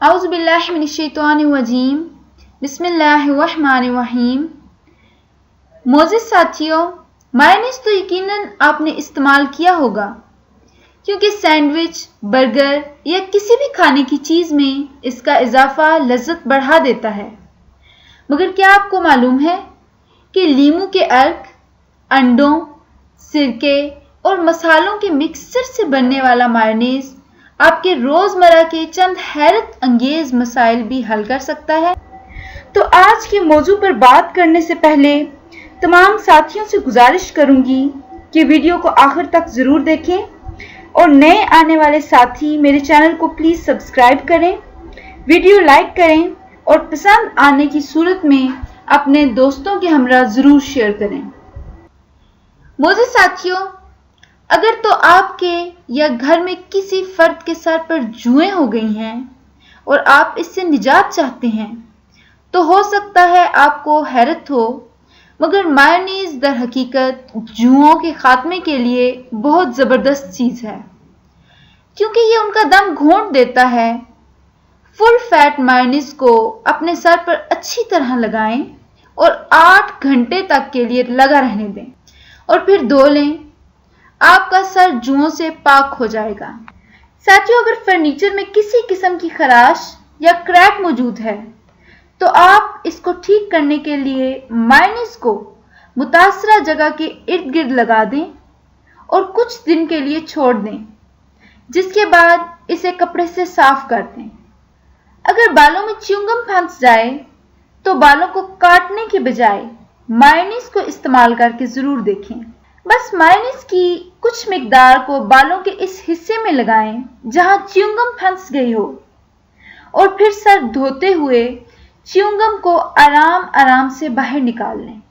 औज़ुबिल्लाहि मिनश्शैतानिर्रजीम बिस्मिल्लाहिर्रहमानिर्रहीम। मोअज़्ज़िज़ साथियों, मायोनीज़ तो यकीनन आपने इस्तेमाल किया होगा, क्योंकि सैंडविच, बर्गर या किसी भी खाने की चीज़ में इसका इजाफा लज्जत बढ़ा देता है। मगर क्या आपको मालूम है कि लीमू के अर्क, अंडों, सिरके और मसालों के मिक्सचर से बनने वाला मायोनीज़ आपके रोज़मर्रा के चंद हैरत अंगेज मसाइल भी हल कर सकता है। तो आज के मौजू पर बात करने से पहले तमाम साथियों से गुजारिश करूंगी कि वीडियो को आखिर तक ज़रूर देखें और नए आने वाले साथी मेरे चैनल को प्लीज़ सब्सक्राइब करें, वीडियो लाइक करें और पसंद आने की सूरत में अपने दोस्तों के हमरा ज़रूर शेयर करें। मोअज़्ज़िज़ साथियों, अगर तो आपके या घर में किसी फर्द के सर पर जुएं हो गई हैं और आप इससे निजात चाहते हैं, तो हो सकता है आपको हैरत हो, मगर मायोनीज़ दर हकीकत जुओं के खात्मे के लिए बहुत ज़बरदस्त चीज़ है, क्योंकि ये उनका दम घोंट देता है। फुल फैट मायोनीज़ को अपने सर पर अच्छी तरह लगाएं और 8 घंटे तक के लिए लगा रहने दें और फिर धो लें। आपका सर जुओं से पाक हो जाएगा। साथियों, अगर फर्नीचर में किसी किस्म की खराश या क्रैक मौजूद है, तो आप इसको ठीक करने के लिए मायोनीज़ को मुतासरा जगह के इर्द गिर्द लगा दें और कुछ दिन के लिए छोड़ दें, जिसके बाद इसे कपड़े से साफ कर दें। अगर बालों में च्युइंगम फंस जाए, तो बालों को काटने के बजाय मायोनीज़ को इस्तेमाल करके ज़रूर देखें। बस मायोनीज़ की कुछ मिकदार को बालों के इस हिस्से में लगाएं जहां च्युइंगम फंस गई हो और फिर सर धोते हुए च्युइंगम को आराम आराम से बाहर निकाल लें।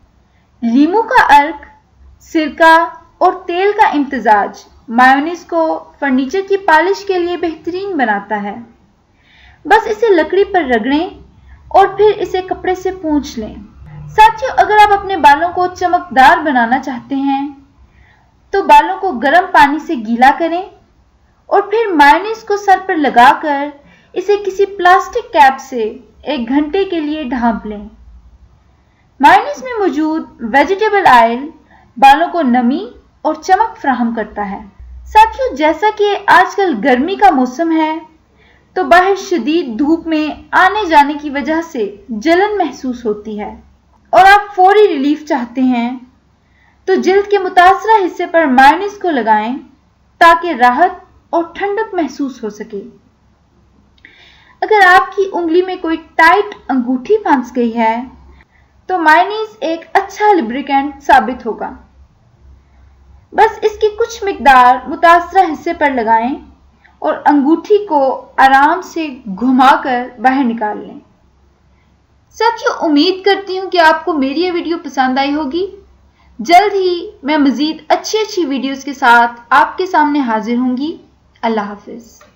लीमू का अर्क, सिरका और तेल का इम्तिजाज मायोनीज़ को फर्नीचर की पॉलिश के लिए बेहतरीन बनाता है। बस इसे लकड़ी पर रगड़ें और फिर इसे कपड़े से पोंछ लें। साथियों, अगर आप अपने बालों को चमकदार बनाना चाहते हैं, तो बालों को गर्म पानी से गीला करें और फिर मायोनीज़ को सर पर लगाकर इसे किसी प्लास्टिक कैप से 1 घंटे के लिए ढांप लें। मायोनीज़ में मौजूद वेजिटेबल ऑयल बालों को नमी और चमक फराहम करता है। साथियों, जैसा कि आजकल गर्मी का मौसम है, तो बाहर शदीद धूप में आने जाने की वजह से जलन महसूस होती है और आप फौरी रिलीफ चाहते हैं, तो जिल्द के मुतासरा हिस्से पर मायोनीज़ को लगाएं ताकि राहत और ठंडक महसूस हो सके। अगर आपकी उंगली में कोई टाइट अंगूठी फंस गई है, तो मायोनीज़ एक अच्छा लुब्रिकेंट साबित होगा। बस इसकी कुछ मिकदार मुतासरा हिस्से पर लगाएं और अंगूठी को आराम से घुमाकर बाहर निकाल लें। साथियों, उम्मीद करती हूँ कि आपको मेरी ये वीडियो पसंद आई होगी। जल्द ही मैं मज़ीद अच्छी वीडियोज़ के साथ आपके सामने हाजिर होंगी। अल्लाह हाफ़िज़।